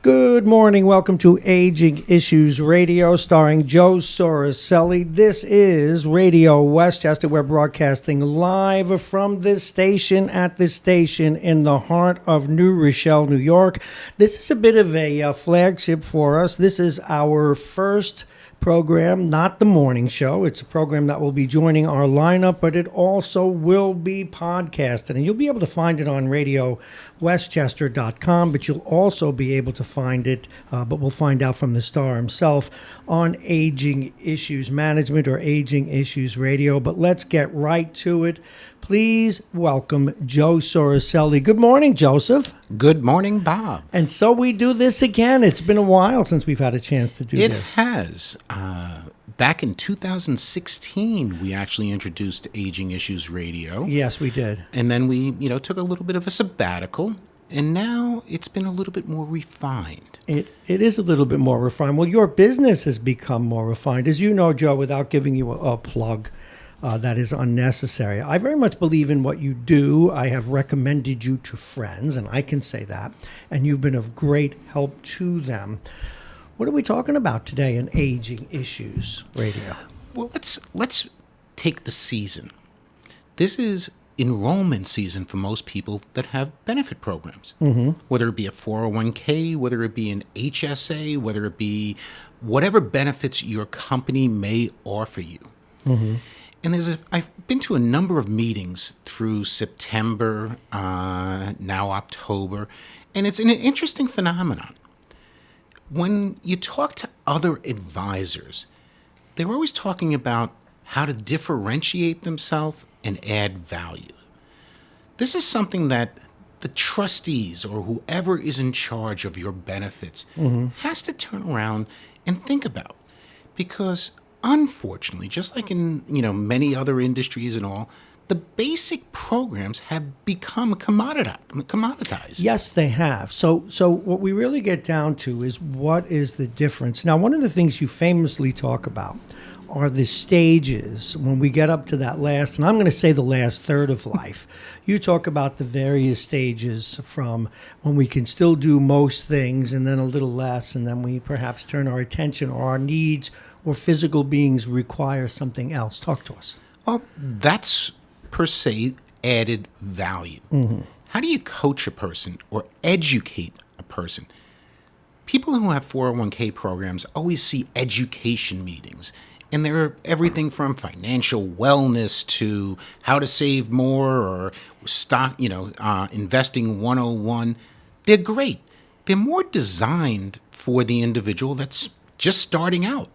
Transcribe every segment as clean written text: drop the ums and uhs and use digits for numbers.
Good morning. Welcome to Aging Issues Radio, starring Joe Soroselli. This is Radio Westchester. We're broadcasting live from this station at this station in the heart of New Rochelle, New York. This is a bit of a flagship for us. This is our first program, not the morning show. It's a program that will be joining our lineup, but it also will be podcasted. And you'll be able to find it on RadioWestchester.com, but you'll also be able to find it, but we'll find out from the star himself, on Aging Issues Management or Aging Issues Radio. But let's get right to it. Please welcome Joe Soroselli. Good morning, Joseph. Good morning, Bob. And so we do this again. It's been a while since we've had a chance to do this. It has. Back in 2016, we actually introduced Aging Issues Radio. Yes, we did. And then we, took a little bit of a sabbatical. And now it's been a little bit more refined. It is a little bit more refined. Well, your business has become more refined. As you know, Joe, without giving you a plug, that is unnecessary. I very much believe in what you do. I have recommended you to friends, and I can say that. And you've been of great help to them. What are we talking about today in Aging Issues Radio? Well, let's take the season. This is enrollment season for most people that have benefit programs, whether it be a 401k, whether it be an HSA, whether it be whatever benefits your company may offer you. And I've been to a number of meetings through September, now October, and it's an interesting phenomenon. When you talk to other advisors, they're always talking about how to differentiate themselves and add value. This is something that the trustees or whoever is in charge of your benefits has to turn around and think about, because unfortunately, just like in many other industries and all, the basic programs have become commoditized. Yes, they have. So what we really get down to is, what is the difference? Now, one of the things you famously talk about are the stages when we get up to that last, and I'm going to say the last third of life. You talk about the various stages from when we can still do most things and then a little less, and then we perhaps turn our attention or our needs or physical beings require something else. Talk to us. Well, that's per se added value. How do you coach a person or educate a person? People who have 401k programs always see education meetings, and they're everything from financial wellness to how to save more or stock, investing 101. They're great. They're more designed for the individual that's just starting out.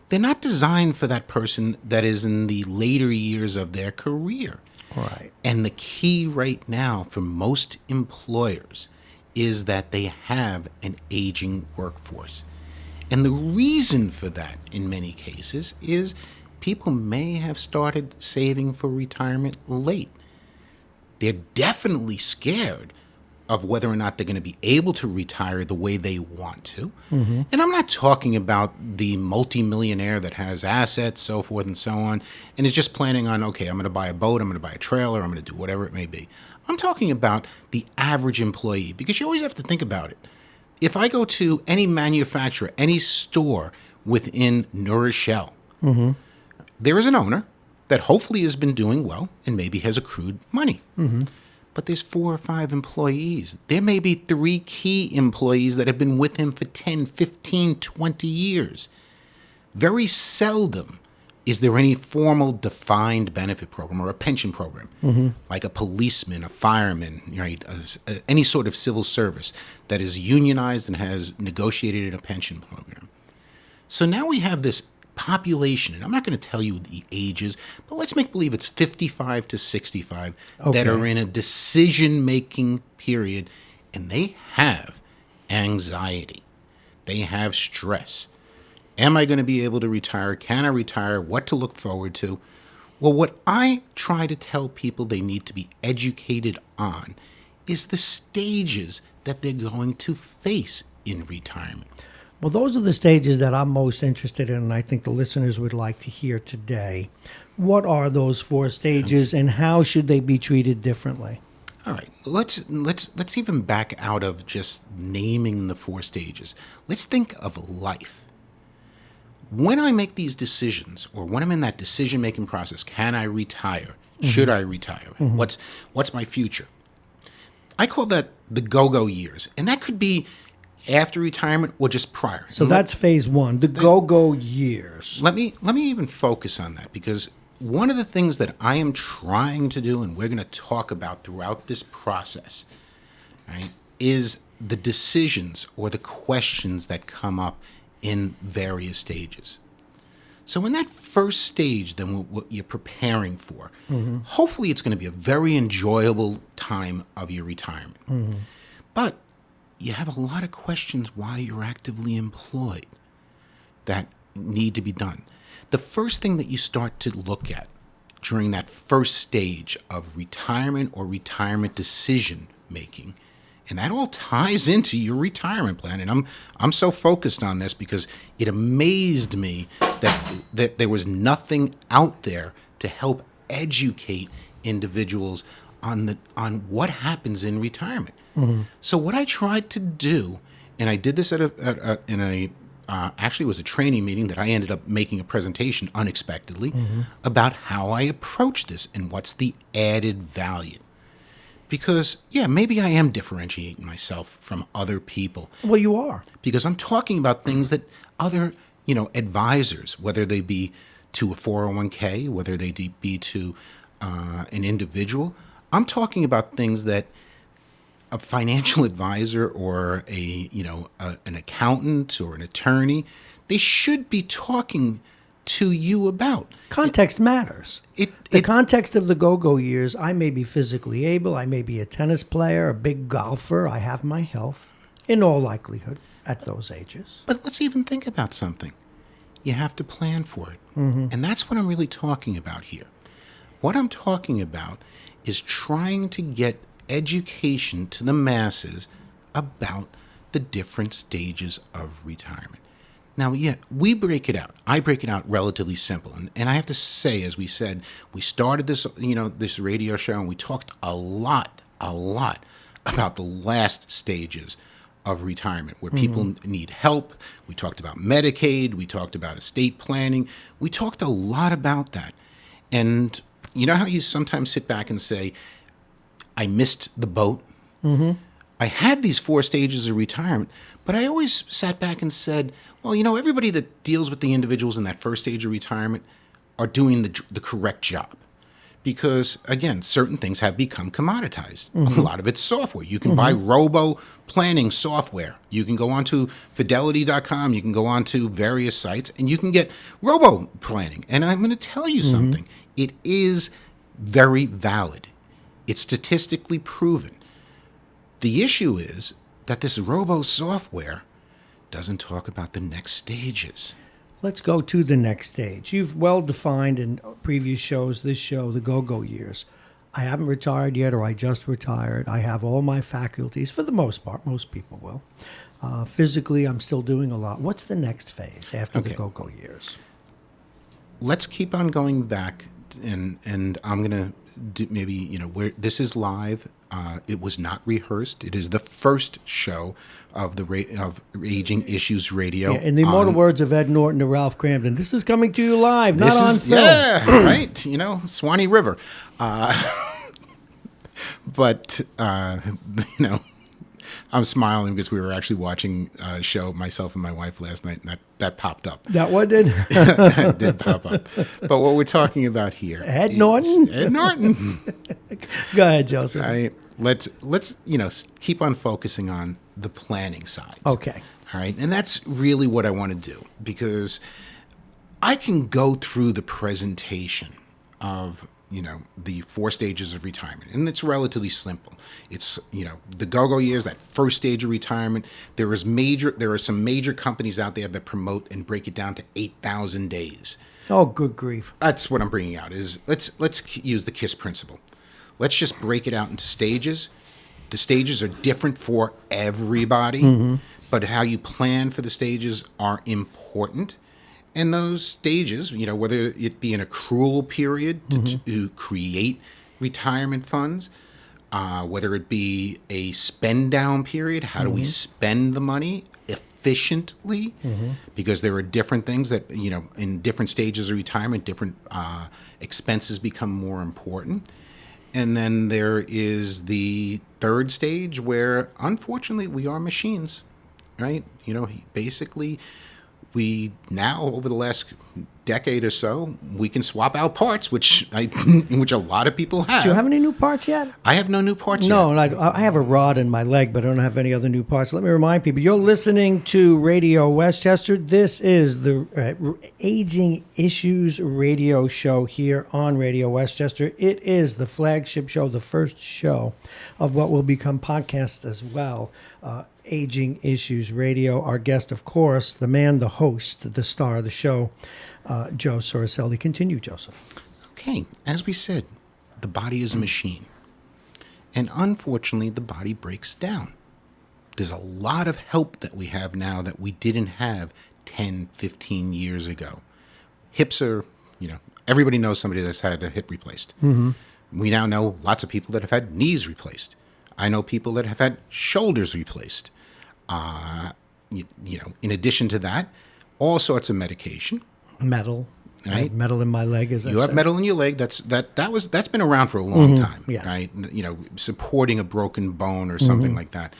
They're not designed for that person that is in the later years of their career. Right. And the key right now for most employers is that they have an aging workforce. And the reason for that, in many cases, is people may have started saving for retirement late. They're definitely scared of whether or not they're going to be able to retire the way they want to. And I'm not talking about the multimillionaire that has assets, so forth and so on, and is just planning on, okay, I'm going to buy a boat, I'm going to buy a trailer, I'm going to do whatever it may be. I'm talking about the average employee, because you always have to think about it. If I go to any manufacturer, any store within New Rochelle, there is an owner that hopefully has been doing well and maybe has accrued money. But there's 4 or 5 employees. There may be 3 key employees that have been with him for 10, 15, 20 years. Very seldom is there any formal defined benefit program or a pension program, like a policeman, a fireman, right? Any sort of civil service that is unionized and has negotiated a pension program. So now we have this population, and I'm not going to tell you the ages, but let's make believe it's 55 to 65 that are in a decision-making period, and they have anxiety. They have stress. Am I going to be able to retire? Can I retire? What to look forward to? Well, what I try to tell people they need to be educated on is the stages that they're going to face in retirement. Well, those are the stages that I'm most interested in, and I think the listeners would like to hear today. What are those 4 stages, and how should they be treated differently? All right, let's even back out of just naming the four stages. Let's think of life. When I make these decisions, or when I'm in that decision-making process, can I retire? Should I retire? What's my future? I call that the go-go years, and that could be after retirement or just prior. So that's phase one, the go-go years. Let me even focus on that, because one of the things that I am trying to do, and we're going to talk about throughout this process, right, is the decisions or the questions that come up in various stages. So in that first stage, then what you're preparing for, hopefully it's going to be a very enjoyable time of your retirement. But you have a lot of questions while you're actively employed that need to be done. The first thing that you start to look at during that first stage of retirement or retirement decision making, and that all ties into your retirement plan. And I'm so focused on this because it amazed me that there was nothing out there to help educate individuals on what happens in retirement. So what I tried to do, and I did this actually it was a training meeting that I ended up making a presentation unexpectedly about how I approach this and what's the added value. Because, yeah, maybe I am differentiating myself from other people. Well, you are. Because I'm talking about things that other, advisors, whether they be to a 401k, whether they be to an individual, I'm talking about things that a financial advisor or an accountant or an attorney, they should be talking to you about. Context matters. The context of the go-go years, I may be physically able, I may be a tennis player, a big golfer, I have my health, in all likelihood, at those ages. But let's even think about something. You have to plan for it. And that's what I'm really talking about here. What I'm talking about is trying to get education to the masses about the different stages of retirement. Now, yeah, we break it out. I break it out relatively simple. And I have to say, as we said, we started this, this radio show, and we talked a lot about the last stages of retirement where people need help. We talked about Medicaid. We talked about estate planning. We talked a lot about that. And you know how you sometimes sit back and say, I missed the boat? I had these four stages of retirement, but I always sat back and said, well, everybody that deals with the individuals in that first stage of retirement are doing the correct job. Because, again, certain things have become commoditized. A lot of it's software. You can buy robo-planning software. You can go onto Fidelity.com. You can go onto various sites, and you can get robo-planning. And I'm going to tell you something. It is very valid. It's statistically proven. The issue is that this robo-software doesn't talk about the next stages. Let's go to the next stage. You've well defined in previous shows, this show, the go-go years. I haven't retired yet, or I just retired. I have all my faculties, for the most part. Most people will. Physically, I'm still doing a lot. What's the next phase after the go-go years? Let's keep on going back, and I'm going to do maybe, where this is live. It was not rehearsed. It is the first show of of Aging Issues Radio. Yeah, in the immortal words of Ed Norton to Ralph Cramden, this is coming to you live, not on film. Yeah, right. Swanee River. But, I'm smiling because we were actually watching a show, myself and my wife, last night, and that popped up. That one did? That did pop up. But what we're talking about here, Ed Norton. Go ahead, Joseph. Let's keep on focusing on the planning side. Okay. All right, and that's really what I want to do, because I can go through the presentation of the four stages of retirement, and it's relatively simple. It's the go-go years, that first stage of retirement. There are some major companies out there that promote and break it down to 8,000 days. Oh, good grief! That's what I'm bringing out. Is let's use the KISS principle. Let's just break it out into stages. The stages are different for everybody, but how you plan for the stages are important. And those stages, whether it be an accrual period to create retirement funds, whether it be a spend down period, how do we spend the money efficiently? Because there are different things that, in different stages of retirement, different expenses become more important. And then there is the third stage where, unfortunately, we are machines, right? Basically, we now, over the last decade or so, we can swap out parts, which a lot of people have. Do you have any new parts yet? I have no new parts yet. No, and I have a rod in my leg, but I don't have any other new parts. Let me remind people, you're listening to Radio Westchester. This is the Aging Issues radio show here on Radio Westchester. It is the flagship show, the first show of what will become podcasts as well. Aging Issues Radio. Our guest, of course, the man, the host, the star of the show, Joe Soroselli. Continue, Joseph. Okay, as we said, the body is a machine. And unfortunately, the body breaks down. There's a lot of help that we have now that we didn't have 10, 15 years ago. Hips are, everybody knows somebody that's had a hip replaced. We now know lots of people that have had knees replaced. I know people that have had shoulders replaced. In addition to that, all sorts of medication. Metal. Right? I have metal in my leg. You have metal in your leg. That's been around for a long time. Yes. Right? Supporting a broken bone or something like that.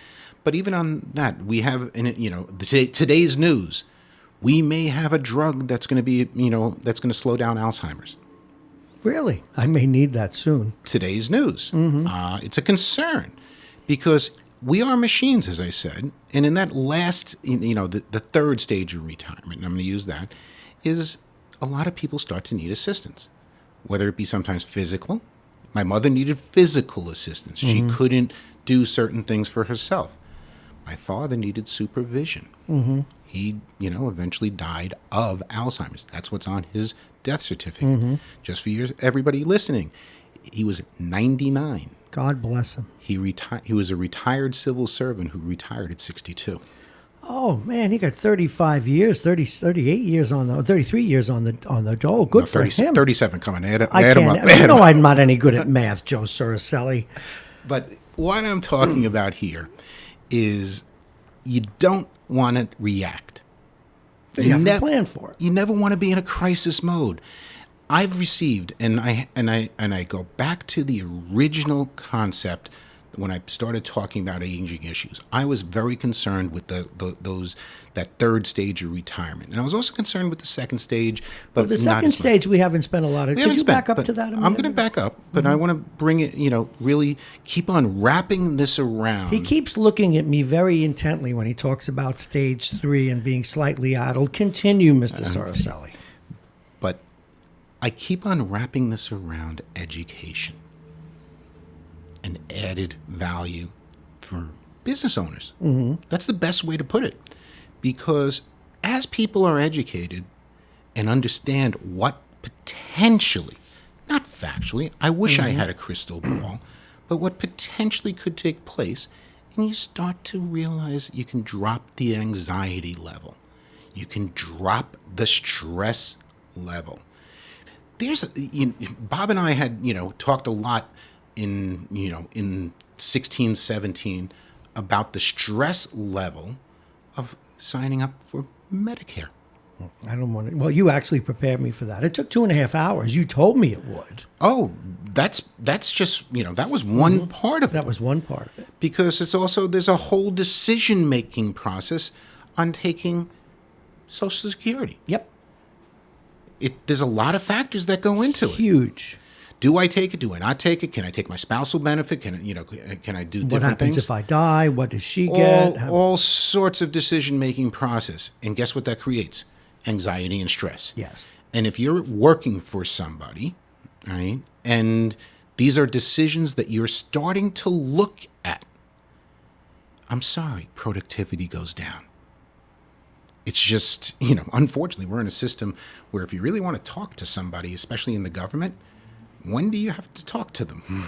But even on that, we have today's news. We may have a drug that's going to be that's going to slow down Alzheimer's. Really? I may need that soon. Today's news. It's a concern because we are machines, as I said. And in that last, the third stage of retirement, and I'm going to use that, is a lot of people start to need assistance, whether it be sometimes physical. My mother needed physical assistance. She couldn't do certain things for herself. My father needed supervision. He, eventually died of Alzheimer's. That's what's on his death certificate. Just for everybody listening, he was 99. God bless him. He was a retired civil servant who retired at 62. Oh man, he got 35 years, 38 years on the 33 years on the dole. Good for him. 37 coming. Add I him can't. up. I'm not any good at math, Joe Soroselli. But what I'm talking about here is you don't want to react. You have to plan for it. You never want to be in a crisis mode. I've received, and I go back to the original concept when I started talking about aging issues. I was very concerned with that third stage of retirement, and I was also concerned with the second stage. But the second stage, we haven't spent a lot of. Could you back up to that? I'm going to back up, but I want to bring it. Really keep on wrapping this around. He keeps looking at me very intently when he talks about stage 3 and being slightly addled. Continue, Mr. Soroselli. But I keep on wrapping this around education and added value for business owners. That's the best way to put it. Because as people are educated and understand what potentially, not factually, I wish I had a crystal ball, but what potentially could take place, and you start to realize you can drop the anxiety level. You can drop the stress level. Bob and I had, talked a lot in 16, 17 about the stress level of signing up for Medicare. I don't want to. Well, you actually prepared me for that. It took 2.5 hours. You told me it would. Oh, that's just, that was one part of it. That was one part of it. Because there's a whole decision-making process on taking Social Security. Yep. There's a lot of factors that go into it. Huge. Do I take it? Do I not take it? Can I take my spousal benefit? Can I do different things? What happens if I die? What does she get? All sorts of decision-making process. And guess what that creates? Anxiety and stress. Yes. And if you're working for somebody, right, and these are decisions that you're starting to look at, I'm sorry, productivity goes down. It's just, unfortunately, we're in a system where if you really want to talk to somebody, especially in the government, when do you have to talk to them?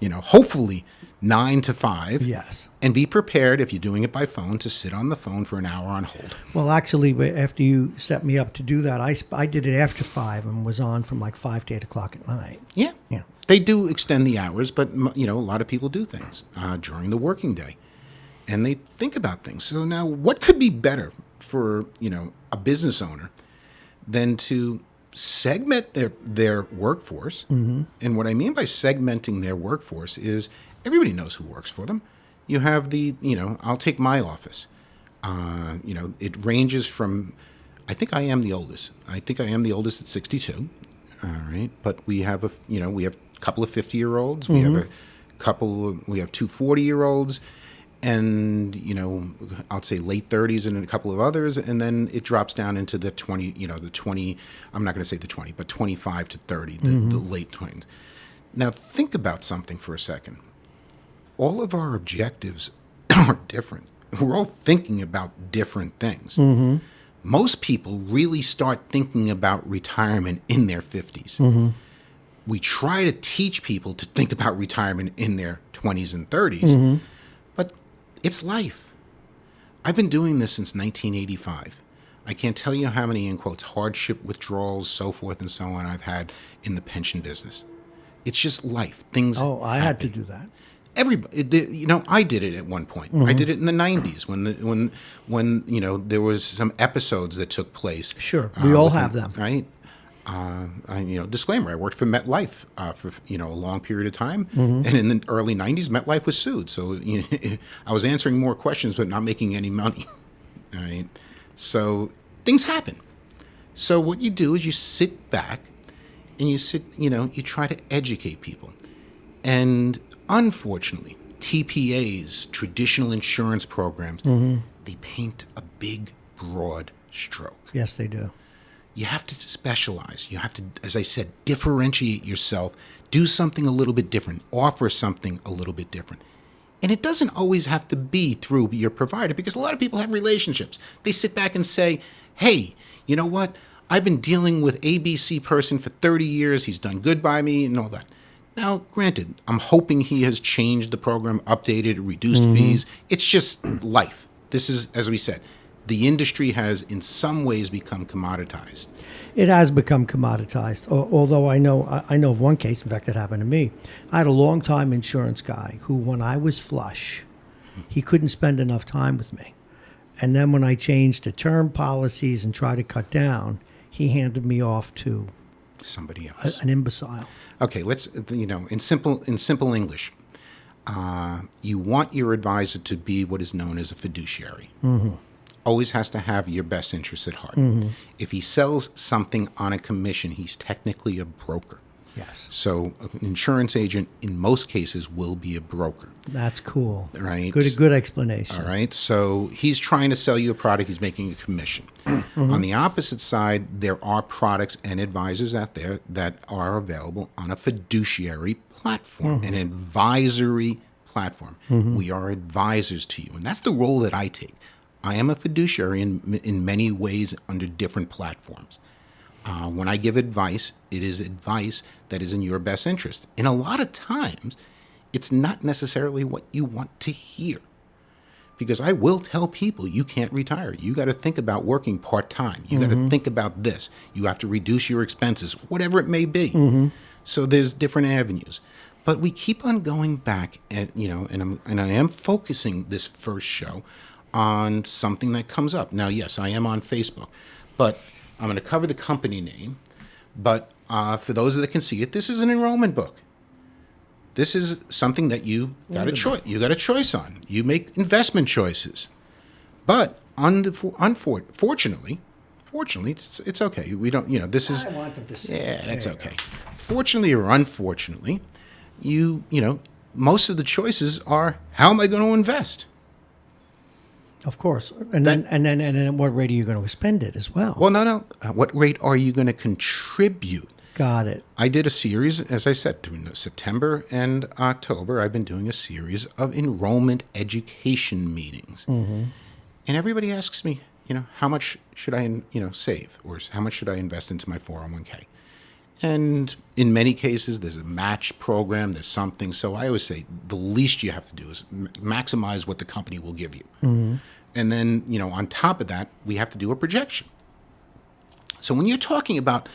Hopefully 9 to 5. Yes. And be prepared, if you're doing it by phone, to sit on the phone for an hour on hold. Well, actually, after you set me up to do that, I did it after 5 and was on from like 5 to 8 o'clock at night. Yeah. Yeah. They do extend the hours, but a lot of people do things during the working day, and they think about things. So now, what could be better for a business owner than to segment their workforce? And what I mean by segmenting their workforce is everybody knows who works for them. You have I'll take my office. It ranges from, I think I am the oldest. I think I am the oldest at 62. All right, but we have we have a couple of 50-year-olds. We have we have two 40-year-olds, and I'll say late 30s and a couple of others, and then it drops down into the 20. The 20. I'm not going to say the 20, but 25 to 30, the late 20s. Now think about something for a second. All of our objectives are different. We're all thinking about different things. Most people really start thinking about retirement in their 50s. We try to teach people to think about retirement in their 20s and 30s, but it's life. I've been doing this since 1985. I can't tell you how many, in quotes, hardship withdrawals, so forth and so on, I've had in the pension business. It's just life. Things I had to do that. Everybody, I did it at one point. I did it in the 90s when there was some episodes that took place. Sure, we all have them, right? Disclaimer: I worked for MetLife for a long period of time, and in the early 90s, MetLife was sued. So I was answering more questions, but not making any money. All right, so things happen. So what you do is you sit back, and you try to educate people, and unfortunately, TPAs, traditional insurance programs, they paint a big, broad stroke. Yes, they do. You have to specialize. You have to, as I said, differentiate yourself, do something a little bit different, offer something a little bit different. And it doesn't always have to be through your provider, because a lot of people have relationships. They sit back and say, hey, you know what? I've been dealing with ABC person for 30 years. He's done good by me and all that. Now, granted, I'm hoping he has changed the program, updated, reduced fees. It's just life. This is, as we said, the industry has in some ways become commoditized. It has become commoditized. Although I know of one case, in fact, that happened to me. I had a long-time insurance guy who, when I was flush, he couldn't spend enough time with me. And then when I changed to term policies and tried to cut down, he handed me off to somebody else, an imbecile. Okay, let's in simple English, you want your advisor to be what is known as a fiduciary. Always has to have your best interests at heart. If he sells something on a commission, he's technically a broker. Yes. So an insurance agent, in most cases, will be a broker. That's cool. Right. Good explanation. All right. So he's trying to sell you a product. He's making a commission. On the opposite side, there are products and advisors out there that are available on a fiduciary platform, an advisory platform. We are advisors to you. And that's the role that I take. I am a fiduciary in many ways under different platforms. When I give advice, it is advice that is in your best interest. And a lot of times, it's not necessarily what you want to hear. Because I will tell people, you can't retire. You got to think about working part-time. You got to think about this. You have to reduce your expenses, whatever it may be. So there's different avenues. But we keep on going back, and I am focusing this first show on something that comes up. Now, yes, I am on Facebook, but I'm going to cover the company name. But for those that can see it, this is an enrollment book. This is something that you got a choice. You got a choice on. You make investment choices. But fortunately, it's okay. We don't. This is. I want them to see. Yeah, that's okay. Fortunately or unfortunately, most of the choices are, how am I going to invest? Of course, and then at what rate are you going to spend it as well? Well, no. What rate are you going to contribute? Got it. I did a series, as I said, through September and October. I've been doing a series of enrollment education meetings, and everybody asks me, how much should I, save, or how much should I invest into my 401k? And in many cases, there's a match program, there's something. So I always say the least you have to do is maximize what the company will give you. And then, on top of that, we have to do a projection. So when you're talking about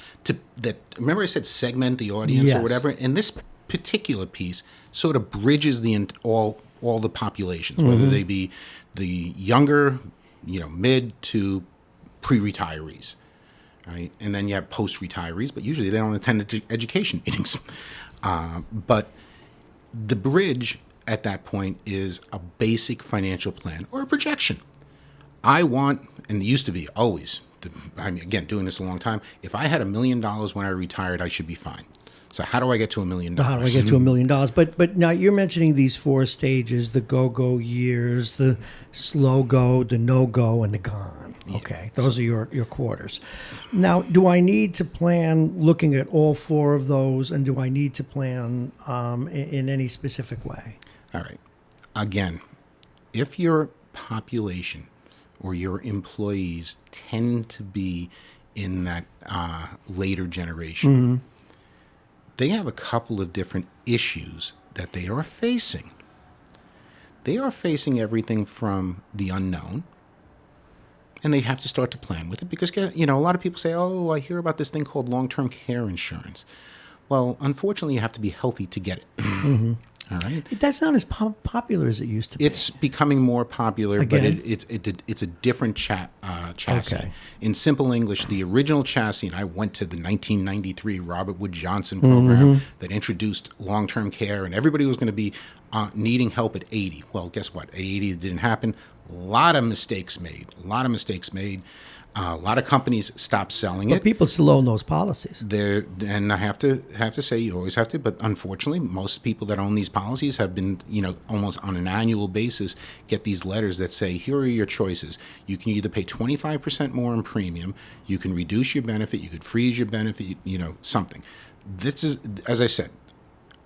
that, remember I said segment the audience or whatever? In this particular piece sort of bridges all the populations, whether they be the younger, mid to pre-retirees, right? And then you have post-retirees, but usually they don't attend education meetings. But the bridge at that point is a basic financial plan or a projection. I want, and it used to be always, again, doing this a long time, if I had $1 million when I retired, I should be fine. So how do I get to $1 million? How do I get to $1 million? But now you're mentioning these 4 stages: the go years, the slow go, the no go, and the gone. Okay, those are your quarters. Now, do I need to plan looking at all 4 of those, and do I need to plan in any specific way? All right. Again, if your population or your employees tend to be in that later generation, they have a couple of different issues that they are facing. They are facing everything from the unknown, and they have to start to plan with it because, a lot of people say, oh, I hear about this thing called long-term care insurance. Well, unfortunately, you have to be healthy to get it. All right. That's not as popular as it used to be. It's becoming more popular, Again? but it's a different chassis. Okay. In simple English, the original chassis, and I went to the 1993 Robert Wood Johnson program that introduced long-term care, and everybody was going to be needing help at 80. Well, guess what? At 80, it didn't happen. A lot of mistakes made. A lot of companies stopped selling But it. people still own those policies. And I have to say, you always have to, but unfortunately, most people that own these policies have been, almost on an annual basis, get these letters that say, here are your choices. You can either pay 25% more in premium, you can reduce your benefit, you could freeze your benefit, something. This is, as I said,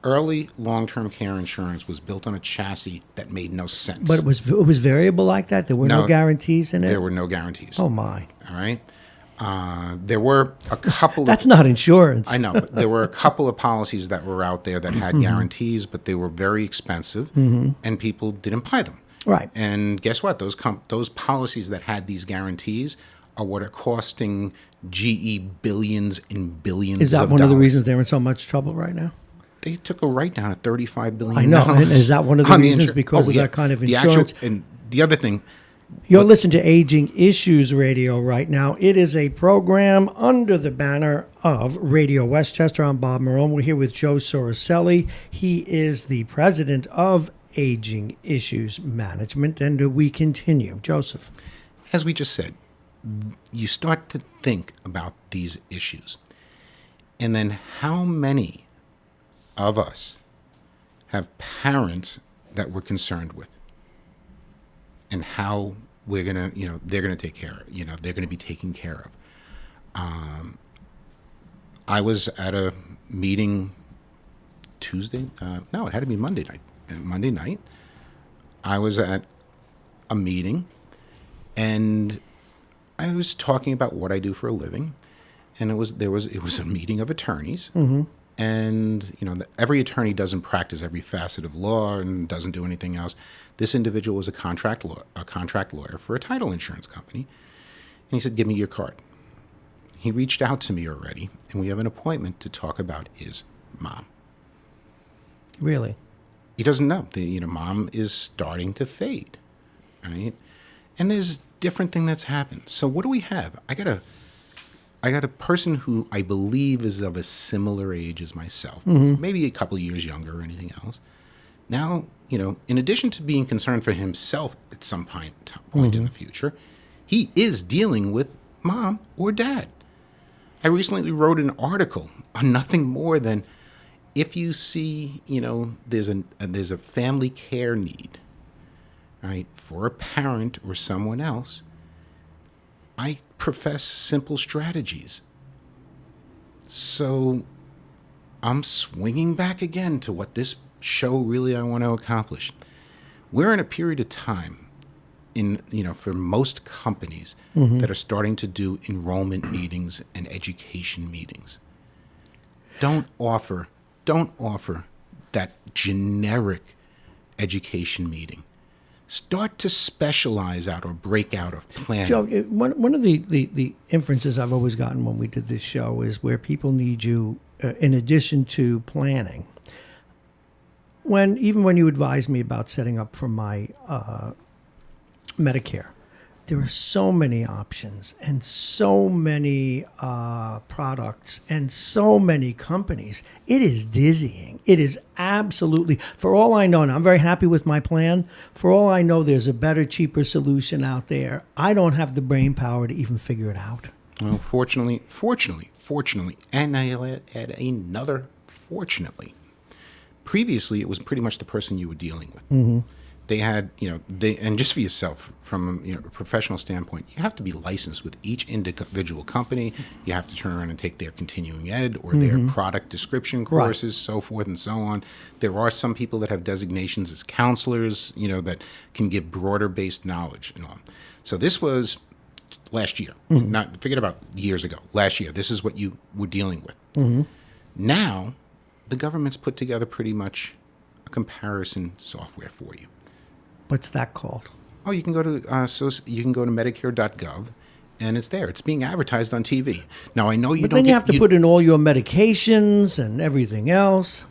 early long-term care insurance was built on a chassis that made no sense. But it was variable like that? There were no guarantees in it? There were no guarantees. Oh, my. All right. There were a couple That's not insurance. I know, but there were a couple of policies that were out there that had guarantees, but they were very expensive, and people didn't buy them. Right. And guess what? Those policies that had these guarantees are what are costing GE billions and billions of dollars. Is that one of the reasons they're in so much trouble right now? They took a write-down of $35 billion. I know. And is that one of the reasons because of that kind of insurance? And the other thing... You're listening to Aging Issues Radio right now. It is a program under the banner of Radio Westchester. I'm Bob Marone. We're here with Joe Soroselli. He is the president of Aging Issues Management, and we continue. Joseph. As we just said, you start to think about these issues. And then how many of us have parents that we're concerned with? And how we're going to, they're going to take care of, they're going to be taken care of. I was at a meeting Tuesday. No, it had to be Monday night. Monday night, I was at a meeting, and I was talking about what I do for a living. And it was a meeting of attorneys. And, every attorney doesn't practice every facet of law and doesn't do anything else. This individual was a contract lawyer for a title insurance company. And he said, give me your card. He reached out to me already, and we have an appointment to talk about his mom. Really? He doesn't know. Mom is starting to fade, right? And there's a different thing that's happened. So what do we have? I got a person who I believe is of a similar age as myself, maybe a couple of years younger or anything else. Now, in addition to being concerned for himself at some point in the future, he is dealing with mom or dad. I recently wrote an article on nothing more than if you see, there's a family care need, right, for a parent or someone else. I profess simple strategies. So I'm swinging back again to what this show really I want to accomplish. We're in a period of time for most companies that are starting to do enrollment meetings and education meetings. Don't offer that generic education meeting. Start to specialize out or break out of planning. Joe, one of the inferences I've always gotten when we did this show is where people need you, in addition to planning, even when you advised me about setting up for my Medicare, there are so many options and so many products and so many companies. It is dizzying. It is absolutely, for all I know, and I'm very happy with my plan, for all I know, there's a better, cheaper solution out there. I don't have the brain power to even figure it out. Well, fortunately, and I'll add another fortunately. Previously, it was pretty much the person you were dealing with. Mm-hmm. They had, and just for yourself, from a professional standpoint, you have to be licensed with each individual company. You have to turn around and take their continuing ed or their product description courses, so forth and so on. There are some people that have designations as counselors, that can give broader based knowledge and all. So this was last year, not forget about years ago. Last year, this is what you were dealing with. Now, the government's put together pretty much a comparison software for you. What's that called? Oh, you can go to Medicare.gov, and it's there. It's being advertised on TV. Now I know you But don't. then you have to put in all your medications and everything else.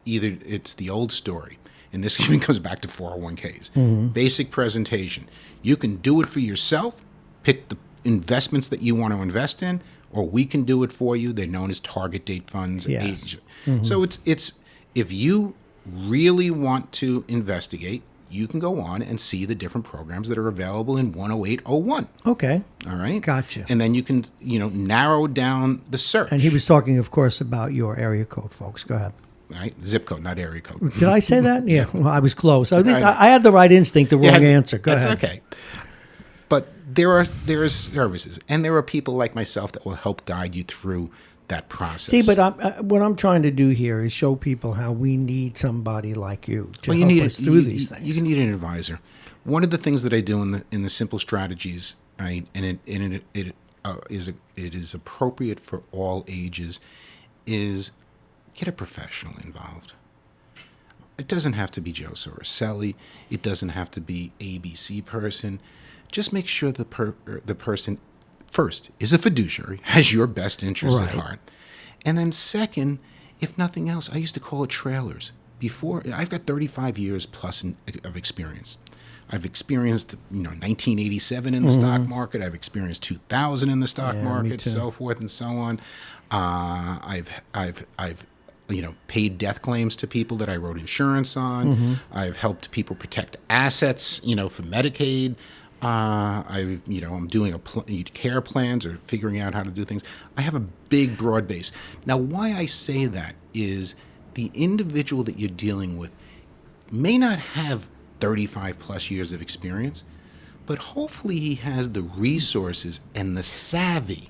Either it's the old story, and this even comes back to 401ks. Basic presentation. You can do it for yourself. Pick the investments that you want to invest in, or we can do it for you. They're known as target date funds. Yes. So it's if you really want to investigate, you can go on and see the different programs that are available in 10801. Okay. All right. Gotcha. And then you can, narrow down the search. And he was talking, of course, about your area code, folks. Go ahead. Right? Zip code, not area code. Did I say that? Yeah. Well, I was close. At least I had the right instinct, the wrong answer. Go ahead. That's okay. But there are services, and there are people like myself that will help guide you through that process. See, but what I'm trying to do here is show people how we need somebody like you to help us through these things. You need an advisor. One of the things that I do in the simple strategies, right, and it is appropriate for all ages, is get a professional involved. It doesn't have to be Joe Soroselli. It doesn't have to be ABC person. Just make sure the person, first, is a fiduciary, has your best interest at heart. And then second, if nothing else, I used to call it trailers. Before, I've got 35 years plus of experience. I've experienced, 1987 in the stock market. I've experienced 2000 in the stock market, so forth and so on. I've paid death claims to people that I wrote insurance on. I've helped people protect assets, for Medicaid. I'm doing care plans or figuring out how to do things. I have a big, broad base. Now, why I say that is the individual that you're dealing with may not have 35 plus years of experience, but hopefully he has the resources and the savvy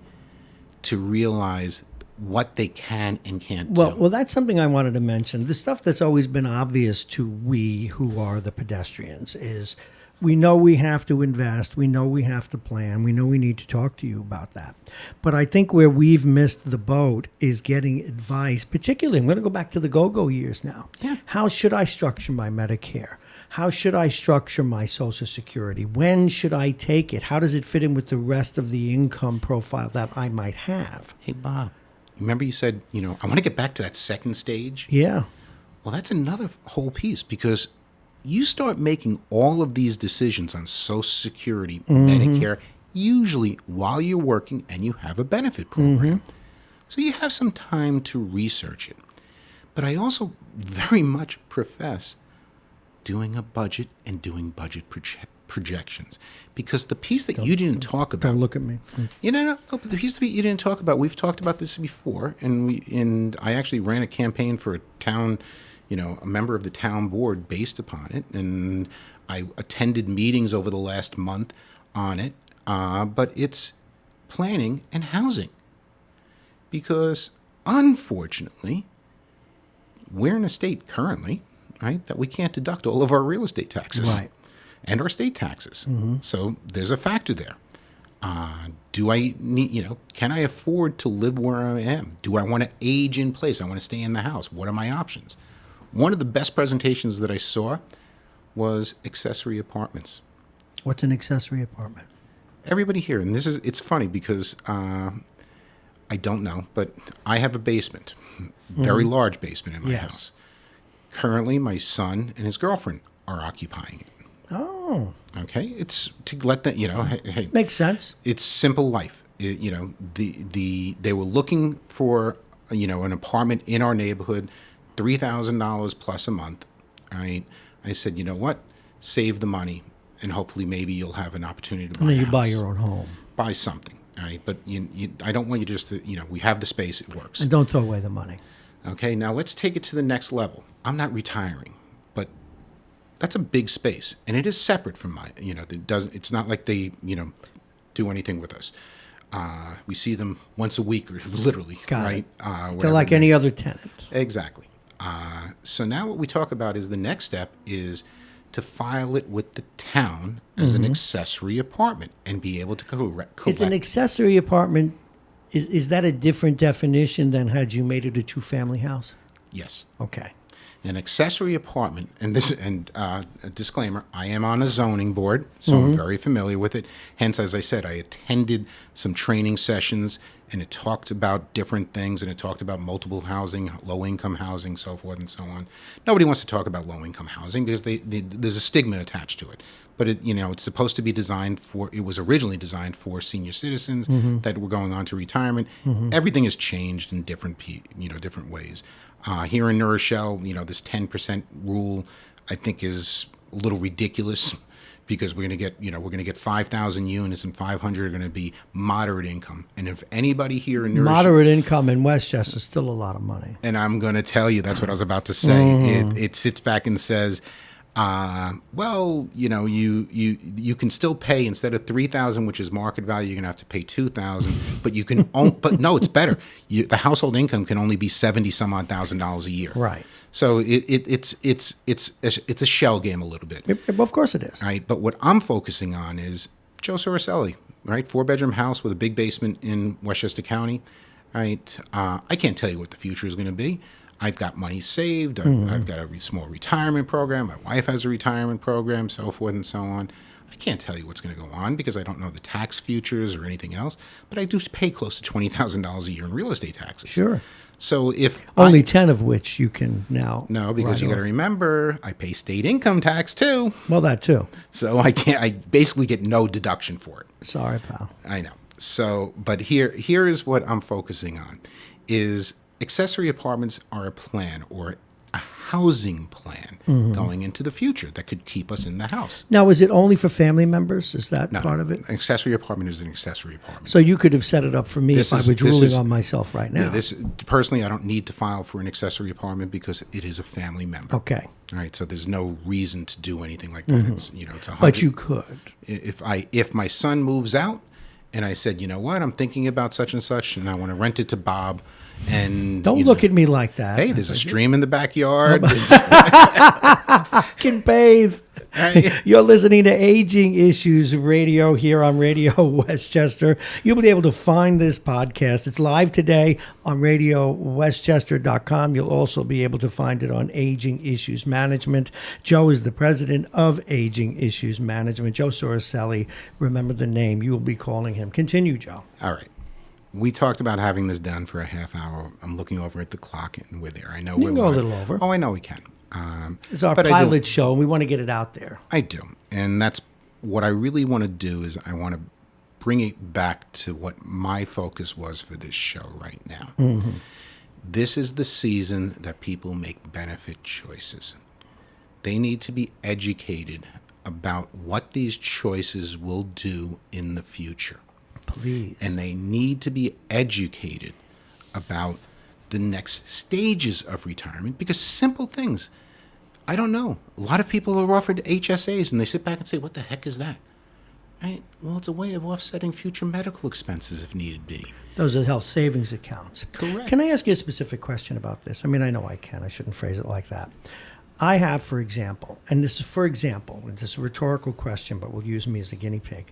to realize what they can and can't do. Well, that's something I wanted to mention. The stuff that's always been obvious to we who are the pedestrians is we know we have to invest. We know we have to plan. We know we need to talk to you about that. But I think where we've missed the boat is getting advice, particularly, I'm going to go back to the go-go years now. Yeah. How should I structure my Medicare? How should I structure my Social Security? When should I take it? How does it fit in with the rest of the income profile that I might have? Hey, Bob, remember you said, I want to get back to that second stage? Yeah. Well, that's another whole piece because you start making all of these decisions on Social Security, Medicare, usually while you're working and you have a benefit program. So you have some time to research it. But I also very much profess doing a budget and doing budget projections. Because the piece that you didn't talk about... Don't look at me. No, but the piece that you didn't talk about, we've talked about this before, and I actually ran a campaign for a town... a member of the town board based upon it, and I attended meetings over the last month on it, but it's planning and housing. Because, unfortunately, we're in a state currently, right, that we can't deduct all of our real estate taxes. Right. And our state taxes. So there's a factor there. Do I need, can I afford to live where I am? Do I want to age in place? I want to stay in the house. What are my options? One of the best presentations that I saw was accessory apartments. What's an accessory apartment? Everybody here, and it's funny because I I don't know, but I have a basement, very large basement in my Yes. house. Currently, my son and his girlfriend are occupying it. Oh, Okay, it's to let them, hey, makes sense. it's simple life. They were looking for an apartment in our neighborhood, $3,000 plus a month. Right? I said, you know what? Save the money, and hopefully maybe you'll have an opportunity to buy. And then a you buy house. your own home. Buy something. All right, but I don't want you just to, we have the space. It works. And don't throw away the money. Okay, now let's take it to the next level. I'm not retiring, but that's a big space, and it is separate from my, it's not like they, do anything with us. We see them once a week, or literally, Got right? it. They're Whatever like they- any other tenant. Exactly. So now what we talk about is the next step is to file it with the town as an accessory apartment and be able to collect. It's an accessory apartment. Is that a different definition than had you made it a two-family house? Yes. Okay. An accessory apartment, and a disclaimer, I am on a zoning board, so I'm very familiar with it. Hence, as I said, I attended some training sessions, and it talked about different things, and it talked about multiple housing, low-income housing, so forth and so on. Nobody wants to talk about low-income housing because there's a stigma attached to it. But it's supposed to be designed for. It was originally designed for senior citizens that were going on to retirement. Everything has changed in different ways. Here in Rochelle, this 10% rule, I think, is a little ridiculous because we're going to get 5,000 units and 500 are going to be moderate income. And if anybody here in Rochelle, Moderate income in Westchester is still a lot of money. and I'm going to tell you, that's what I was about to say. It sits back and says, well, you can still pay instead of $3,000, which is market value, you're gonna have to pay $2,000. But you can, but no, it's better. The household income can only be some odd $1,000 a year. Right. So it's a shell game a little bit, Of course it is. right? But what I'm focusing on is Joe Soroselli, right? 4-bedroom house with a big basement in Westchester County, right? I can't tell you what the future is going to be. I've got money saved. I've got a small retirement program. My wife has a retirement program, so forth and so on. I can't tell you what's going to go on because I don't know the tax futures or anything else, but I do pay close to $20,000 a year in real estate taxes. Sure. So if Only 10 of which you can now. no, because write you got to off. remember, I pay state income tax too. Well, that too. So I basically get no deduction for it. Sorry, pal. I know. So, but here is what I'm focusing on is accessory apartments are a plan or a housing plan going into the future that could keep us in the house. Now, is it only for family members? Is that No, part of it? An accessory apartment is an accessory apartment. So you could have set it up for me This if I is- were this drooling is- on myself right now. Yeah, this personally, I don't need to file for an accessory apartment because it is a family member. Okay. All right, so there's no reason to do anything like that. It's it's 100. But you could. If my son moves out, and I said, you know what, I'm thinking about such and such, and I want to rent it to Bob, and Don't look at me like that. Hey, there's a stream in the backyard. Can bathe. Hey. You're listening to Aging Issues Radio here on Radio Westchester. You'll be able to find this podcast. It's live today on RadioWestchester.com. You'll also be able to find it on Aging Issues Management. Joe is the president of Aging Issues Management. Joe Soroselli. Remember the name. You will be calling him. Continue, Joe. All right. We talked about having this done for a half hour. I'm looking over at the clock, and we're there. I know You we're can go a live. little over. Oh, I know we can. It's our but pilot show, and we want to get it out there. I do, and that's what I really want to do. Is I want to bring it back to what my focus was for this show right now. This is the season that people make benefit choices. They need to be educated about what these choices will do in the future. Please. And they need to be educated about the next stages of retirement because simple things. I don't know. A lot of people are offered HSAs and they sit back and say, what the heck is that? Right? Well, it's a way of offsetting future medical expenses if needed be. Those are health savings accounts. Correct. Can I ask you a specific question about this? I mean, I know I can. I shouldn't phrase it like that. I have, for example, and this is for example, this is a rhetorical question, but we'll use me as a guinea pig.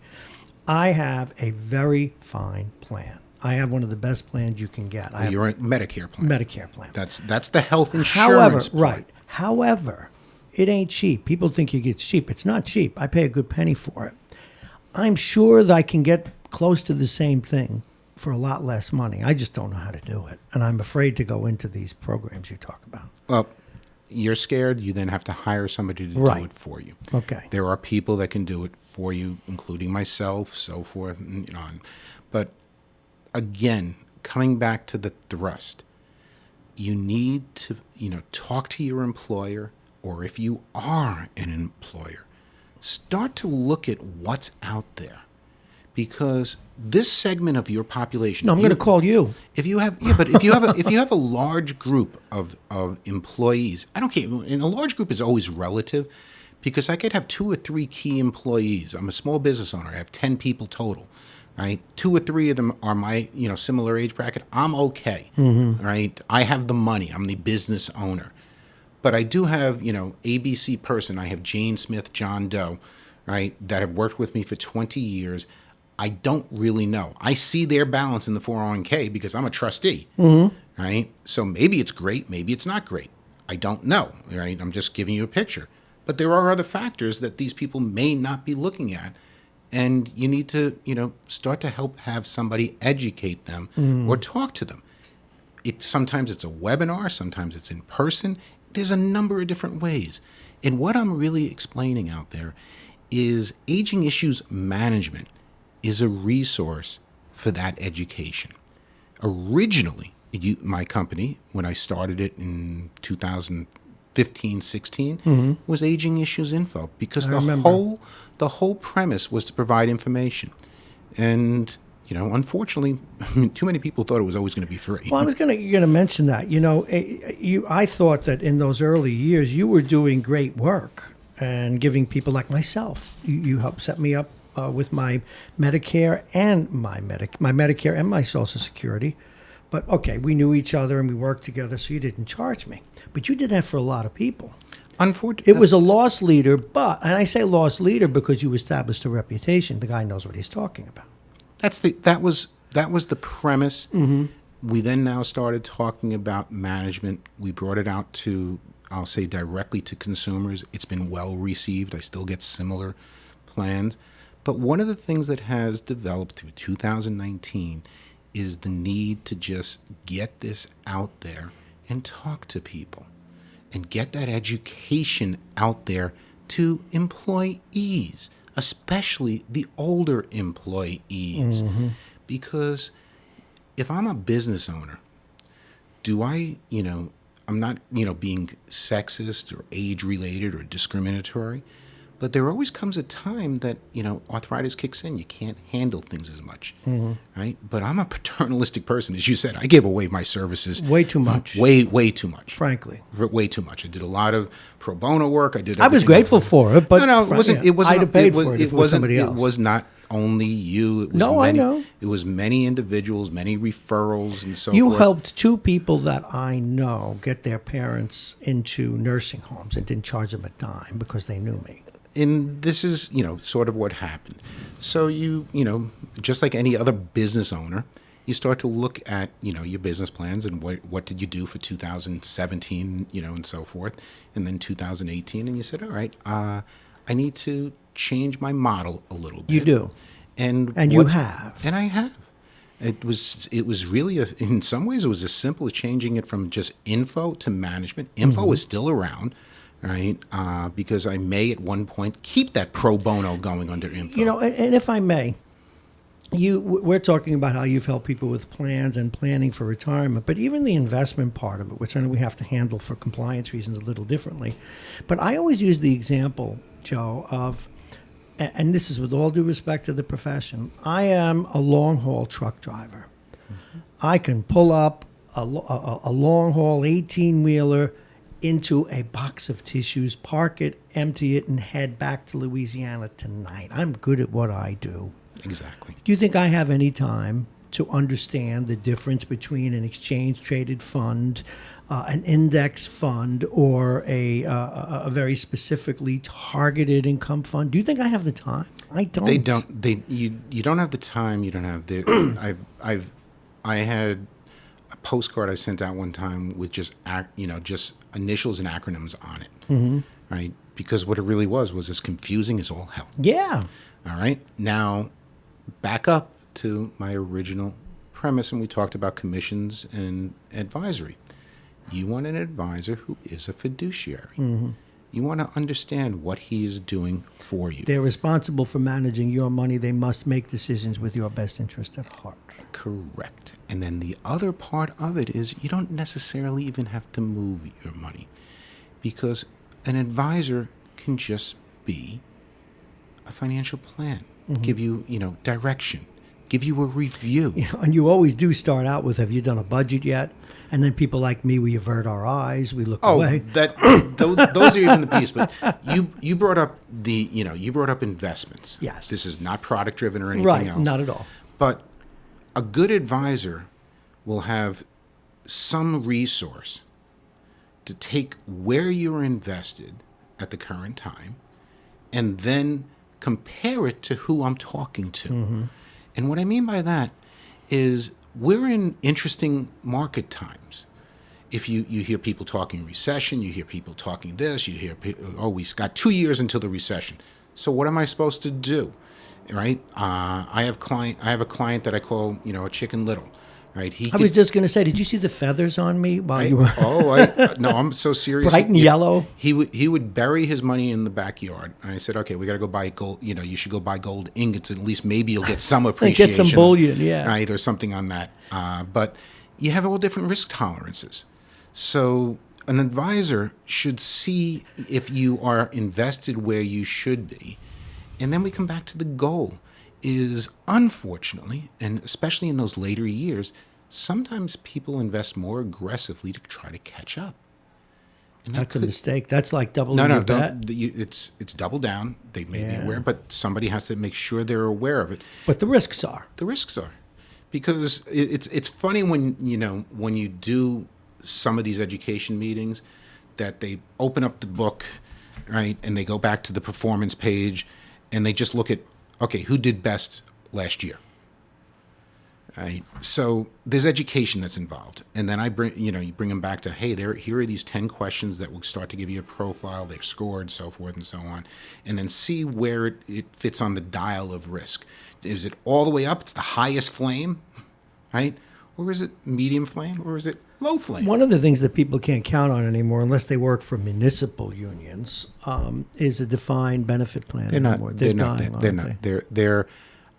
I have a very fine plan. I have one of the best plans you can get. I have You're a Medicare plan. Medicare plan. That's the health insurance However, plan. right. However, it ain't cheap. People think it gets cheap. It's not cheap. I pay a good penny for it. I'm sure that I can get close to the same thing for a lot less money. I just don't know how to do it. And I'm afraid to go into these programs you talk about. Well, you're scared. You then have to hire somebody to do it for you. Okay. There are people that can do it for you, including myself, so forth, and, But again, coming back to the thrust, you need to, talk to your employer, or if you are an employer, start to look at what's out there. Because this segment of your population, No, I'm going to call you. If you have, if you have a large group of employees, I don't care. And a large group is always relative, because I could have 2 or 3 key employees. I'm a small business owner. I have 10 people total, right? 2 or 3 of them are my, similar age bracket. I'm okay, right? I have the money. I'm the business owner. But I do have, ABC person. I have Jane Smith, John Doe, right, that have worked with me for 20 years. I don't really know. I see their balance in the 401k because I'm a trustee, right? So maybe it's great, maybe it's not great. I don't know, right? I'm just giving you a picture. But there are other factors that these people may not be looking at. And you need to, start to help have somebody educate them or talk to them. Sometimes it's a webinar, sometimes it's in person. There's a number of different ways. And what I'm really explaining out there is aging issues management is a resource for that education. Originally, my company, when I started it in 2015, 16, was Aging Issues Info, because the whole premise was to provide information. And, unfortunately, too many people thought it was always going to be free. Well, I was going to mention that. I thought that in those early years you were doing great work and giving people like myself. You helped set me up with my Medicare and my Medicare and my Social Security. But okay, we knew each other and we worked together, so you didn't charge me. But you did that for a lot of people. Unfortunately, it was a loss leader, and I say loss leader because you established a reputation. The guy knows what he's talking about. That was the premise. We then now started talking about management. We brought it out to, I'll say, directly to consumers. It's been well received. I still get similar plans. But one of the things that has developed through 2019 is the need to just get this out there and talk to people and get that education out there to employees, especially the older employees. Because if I'm a business owner, do I, I'm not, being sexist or age related or discriminatory. But there always comes a time that, arthritis kicks in. You can't handle things as much, right? But I'm a paternalistic person. As you said, I gave away my services. Way too much. Way too much. Frankly. Way too much. I did a lot of pro bono work. I was grateful for it, but no, it wasn't. It wasn't. I'd have paid for it if it was somebody else. It was not only you. It was I know. It was many individuals, many referrals, and so forth. You helped 2 people that I know get their parents into nursing homes and didn't charge them a dime because they knew me. And this is, sort of what happened. So you just like any other business owner, you start to look at, your business plans and what did you do for 2017, and so forth. And then 2018, and you said, all right, I need to change my model a little bit. You do. And you have. And I have. It was really, in some ways, it was as simple as changing it from just info to management. Info is still around. Right, because I may at one point keep that pro bono going under info. And if I may, we're talking about how you've helped people with plans and planning for retirement, but even the investment part of it, which I know we have to handle for compliance reasons a little differently. But I always use the example, Joe, of, and this is with all due respect to the profession, I am a long-haul truck driver. I can pull up a long-haul 18-wheeler into a box of tissues, park it, empty it, and head back to Louisiana tonight. I'm good at what I do. Exactly. Do you think I have any time to understand the difference between an exchange-traded fund, an index fund, or a very specifically targeted income fund? Do you think I have the time? I don't. They don't. You don't have the time. You don't have the. I had a postcard I sent out one time with just initials and acronyms on it, right? Because what it really was as confusing as all hell. Yeah. All right. Now, back up to my original premise, and we talked about commissions and advisory. You want an advisor who is a fiduciary. You want to understand what he is doing for you. They're responsible for managing your money. They must make decisions with your best interest at heart. Correct. And then the other part of it is you don't necessarily even have to move your money, because an advisor can just be a financial plan, give you, direction, give you a review. And you always do start out with, have you done a budget yet? And then people like me, we avert our eyes, we look away. Those are even the piece. But you brought up you brought up investments. Yes. This is not product driven or anything else. Not at all. But a good advisor will have some resource to take where you're invested at the current time and then compare it to who I'm talking to. And what I mean by that is we're in interesting market times. If you hear people talking recession, you hear people talking this, you hear, we got 2 years until the recession. So what am I supposed to do? Right? I have a client that I call, a Chicken Little. Right? I was just going to say, did you see the feathers on me while you were? No, I'm so serious. Bright and yellow. He would bury his money in the backyard, and I said, okay, we got to go buy gold. You should go buy gold ingots. At least maybe you'll get some appreciation. Get some bullion, yeah. Right, or something on that. But you have all different risk tolerances. So an advisor should see if you are invested where you should be, and then we come back to the goal. Is unfortunately, and especially in those later years, sometimes people invest more aggressively to try to catch up. And that's a mistake. That's like doubling your bet. It's double down. They may be aware, but somebody has to make sure they're aware of it. But the risks are. The risks are, because it's funny when you do some of these education meetings, that they open up the book, right, and they go back to the performance page, and they just look at, okay, who did best last year? Right. So there's education that's involved, and then you bring them back to, hey, here are these 10 questions that will start to give you a profile. They're scored, so forth and so on, and then see where it fits on the dial of risk. Is it all the way up? It's the highest flame, right? Or is it medium flame? Or is it low flame? One of the things that people can't count on anymore, unless they work for municipal unions, is a defined benefit plan. They're not. They're not. They're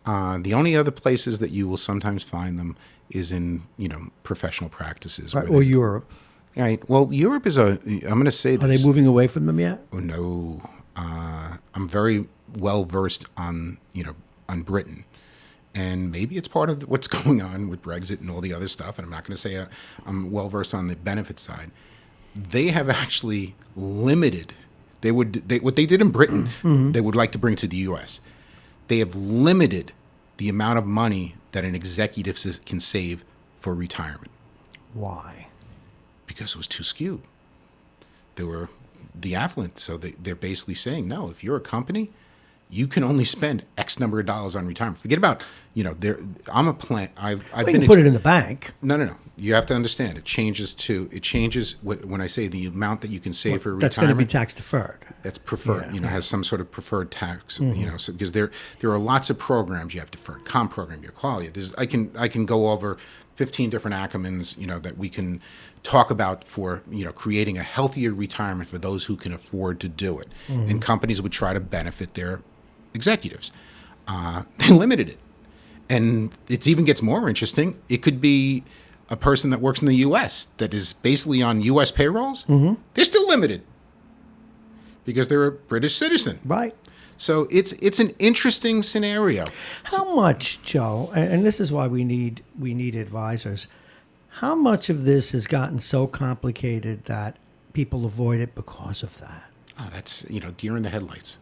the only other places that you will sometimes find them is in professional practices, right, or Europe. Right. Well, Europe is I'm going to say this. Are they moving away from them yet? Oh no. I'm very well versed on on Britain. And maybe it's part of what's going on with Brexit and all the other stuff. And I'm not going to say I'm well versed on the benefit side. They have actually limited. What they did in Britain, they would like to bring to the U.S. They have limited the amount of money that an executive can save for retirement. Why? Because it was too skewed. They were the affluent, so they're basically saying, no, if you're a company, you can only spend X number of dollars on retirement. Forget about, I'm a plant. I've been put it in the bank. No. You have to understand. It changes when I say the amount that you can save for that's retirement. going to be tax deferred. That's preferred. Has some sort of preferred tax. So, because there are lots of programs. You have deferred comp program, your quality. I can go over 15 different acronyms, that we can talk about for, creating a healthier retirement for those who can afford to do it. And companies would try to benefit their executives. They limited it. And it even gets more interesting. It could be a person that works in the U.S. that is basically on U.S. payrolls. They're still limited because they're a British citizen. Right. So it's an interesting scenario. How much, Joe, and this is why we need advisors, how much of this has gotten so complicated that people avoid it because of that? Oh, that's, deer in the headlights.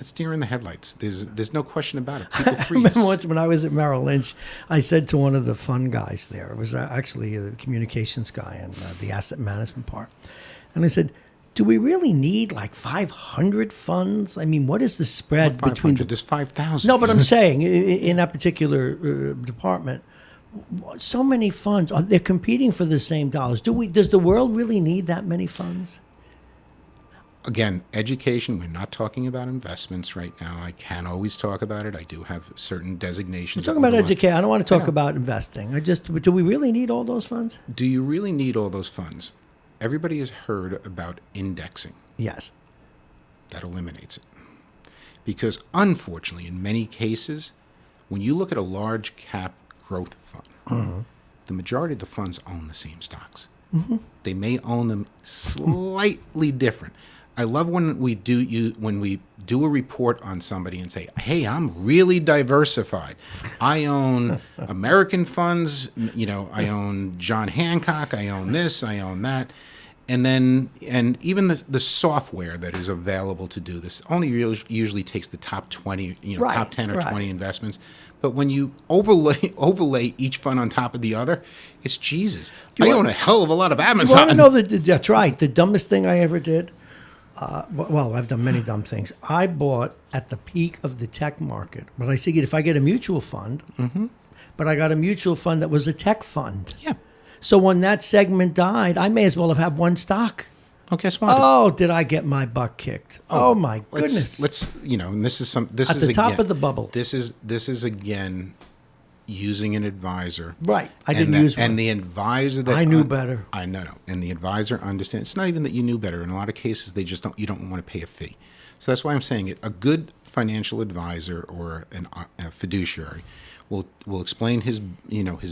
It's deer in the headlights. There's no question about it. People freeze. I remember once when I was at Merrill Lynch, I said to one of the fund guys there, it was actually the communications guy and the asset management part, and I said, do we really need like 500 funds? I mean, what is the spread between There's 5,000. No, but I'm saying in that particular department, so many funds. They're competing for the same dollars. Does the world really need that many funds? Again, education, we're not talking about investments right now. I can always talk about it. I do have certain designations. We're talking about education. I don't want to talk about investing. Do we really need all those funds? Do you really need all those funds? Everybody has heard about indexing. Yes. That eliminates it. Because unfortunately, in many cases, when you look at a large cap growth fund, the majority of the funds own the same stocks. They may own them slightly different. I love when we do a report on somebody and say, "Hey, I'm really diversified. I own American funds. I own John Hancock. I own this. I own that." And even the software that is available to do this only usually takes the top 20, top 10 or 20 investments. But when you overlay each fund on top of the other, it's Jesus. I own a hell of a lot of Amazon. You want to know that's right. The dumbest thing I ever did. Well, I've done many dumb things. I bought at the peak of the tech market, but I figured if I get a mutual fund, but I got a mutual fund that was a tech fund. Yeah. So when that segment died, I may as well have had one stock. Oh, guess what? Oh, did I get my butt kicked? Oh my goodness! Let's and this is This at is the top again, of the bubble. This is again using an advisor. Right. I didn't use one. And the advisor that I knew better. I know. And the advisor understands. It's not even that you knew better. In a lot of cases, they just don't. You don't want to pay a fee. So that's why I'm saying it. A good financial advisor or a fiduciary will explain his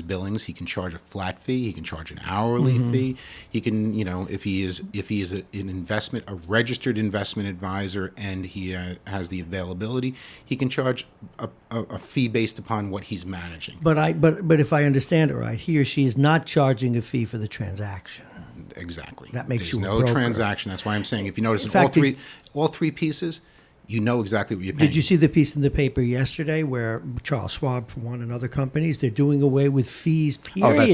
billings. He can charge a flat fee. He can charge an hourly fee. He can if he is a registered investment advisor and he has the availability, he can charge a fee based upon what he's managing. But if I understand it right, he or she is not charging a fee for the transaction. Exactly. That makes There's you a no broker. transaction. That's why I'm saying if you notice all three pieces, you know exactly what you're paying. Did you see the piece in the paper yesterday where Charles Schwab, for one, and other companies, they're doing away with fees, period? Oh,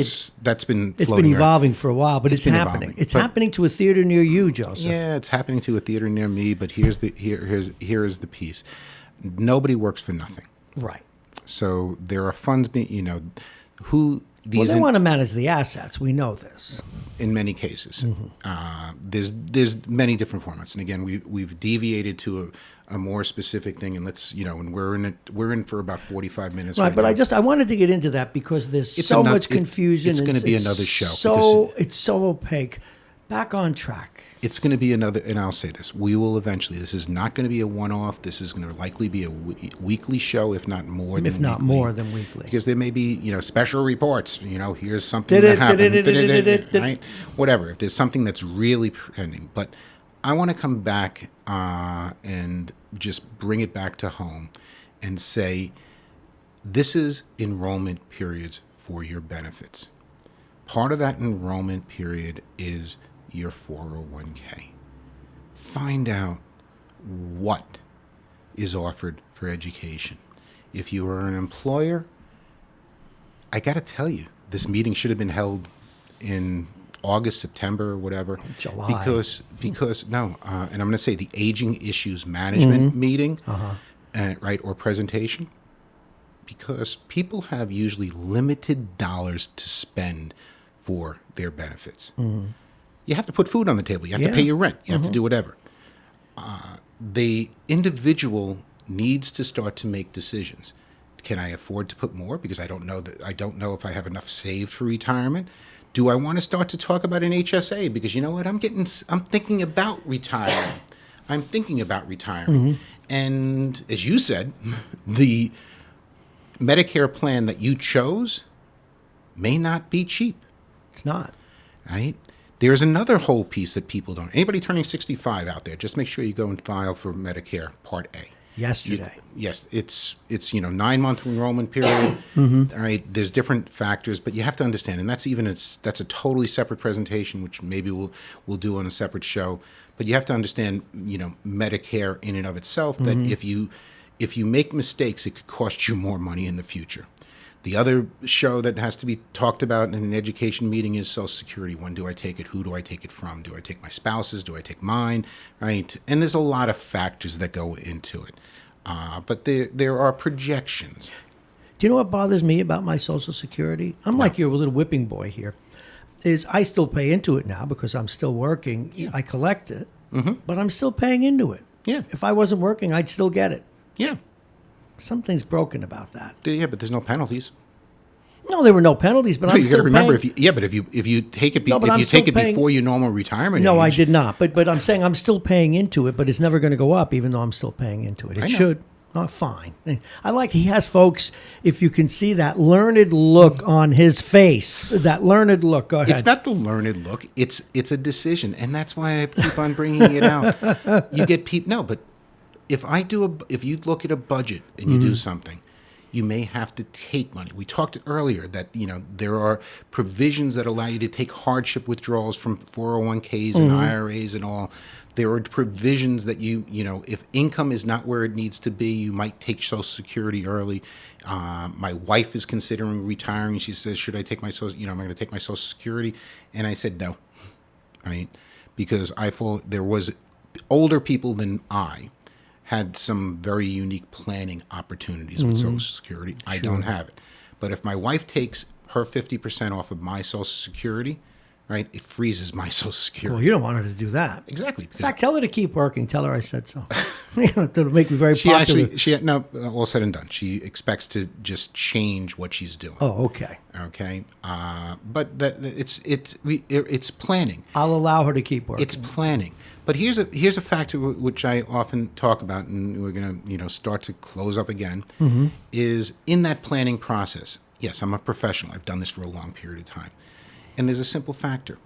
that's been It's been floating evolving for a while, but it's been happening. evolving. It's But- happening to a theater near you, Joseph. Yeah, it's happening to a theater near me, but here is the piece. Nobody works for nothing. Right. So there are funds being, who Well, these they want to manage the assets. We know this. in many cases. There's many different formats, and again, we've deviated to a more specific thing, and and we're in for about 45 minutes. Right, but now. I wanted to get into that because there's so much confusion. It's going to be another show. It's so opaque. Back on track. It's going to be another, and I'll say this: we will eventually. This is not going to be a one-off. This is going to likely be a weekly show, if not more than weekly. Because there may be, special reports. Here's something that happened. Right? Whatever. If there's something that's really pending, but I want to come back and just bring it back to home, and say, this is enrollment periods for your benefits. Part of that enrollment period is your 401k. Find out what is offered for education. If you are an employer, I got to tell you, this meeting should have been held in August, September, or whatever. July. Because no, and I'm going to say the Aging Issues Management meeting, right, or presentation, because people have usually limited dollars to spend for their benefits. You have to put food on the table. You have to pay your rent. You have to do whatever. The individual needs to start to make decisions. Can I afford to put more because I don't know if I have enough saved for retirement? Do I want to start to talk about an HSA because you know what? I'm thinking about retiring. And as you said, the Medicare plan that you chose may not be cheap. It's not. Right? There's another whole piece that people don't. Anybody turning 65 out there, just make sure you go and file for Medicare Part A. Yesterday. Yes, it's 9-month enrollment period. All right, there's different factors, but you have to understand, and that's a totally separate presentation, which maybe we'll do on a separate show. But you have to understand, Medicare in and of itself. That if you make mistakes, it could cost you more money in the future. The other show that has to be talked about in an education meeting is Social Security. When do I take it? Who do I take it from? Do I take my spouse's? Do I take mine? Right? And there's a lot of factors that go into it. But there are projections. Do you know what bothers me about my Social Security? I'm like your little whipping boy here. Is I still pay into it now because I'm still working. I collect it. but I'm still paying into it. Yeah. If I wasn't working, I'd still get it. Yeah. Something's broken about that. Yeah, but there's no penalties. No, there were no penalties, but I'm You got still to remember paying. if you take it No, but I'm if you still take it paying- before your normal retirement No, I age, did not. But I'm saying I'm still paying into it, but it's never going to go up, even though I'm still paying into it. It I know. should. Oh, fine. I like he has folks. If you can see that learned look on his face, that learned look. Go ahead. It's not the learned look. It's a decision, and that's why I keep on bringing it out. You get people. No, but if you look at a budget and you do something, you may have to take money. We talked earlier that there are provisions that allow you to take hardship withdrawals from 401ks and IRAs and all. There are provisions that if income is not where it needs to be, you might take Social Security early. My wife is considering retiring. She says, "Should I take my Social? I'm going to take my Social Security," and I said no, right? Because I thought there was older people than I had some very unique planning opportunities with Social Security. I don't have it, but if my wife takes her 50% off of my Social Security, right, it freezes my Social Security. Well, you don't want her to do that. Exactly. In fact, tell her to keep working. Tell her I said so. That'll make me very She popular. all said and done. She expects to just change what she's doing. Oh, okay. Okay. But it's planning. I'll allow her to keep working. It's planning. But here's a factor which I often talk about, and we're going to start to close up again, is in that planning process. Yes, I'm a professional. I've done this for a long period of time. And there's a simple factor.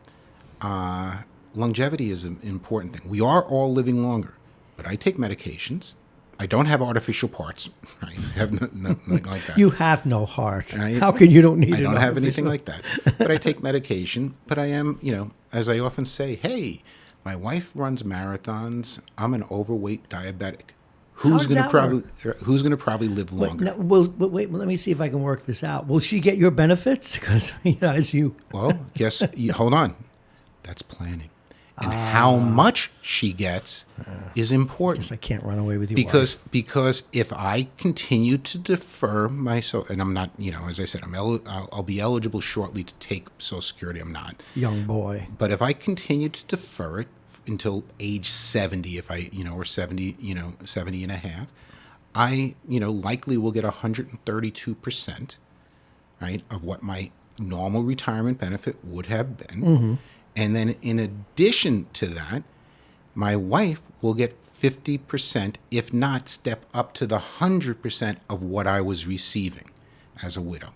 Longevity is an important thing. We are all living longer, but I take medications. I don't have artificial parts. Right? I have nothing like that. You have no heart. How can you don't need I it? don't have anything like that. But I take medication. But I am, as I often say, hey, my wife runs marathons. I'm an overweight diabetic. Who's going to probably live longer? Wait, let me see if I can work this out. Will she get your benefits? Because as you. Well, hold on. That's planning. And how much she gets is important. Guess I can't run away with you. Because if I continue to defer myself, and I'm not, as I said, I'll be eligible shortly to take Social Security. I'm not. Young boy. But if I continue to defer it until age 70, or 70, 70 and a half, I, likely will get 132%, right, of what my normal retirement benefit would have been. And then in addition to that, my wife will get 50%, if not step up to the 100% of what I was receiving as a widow.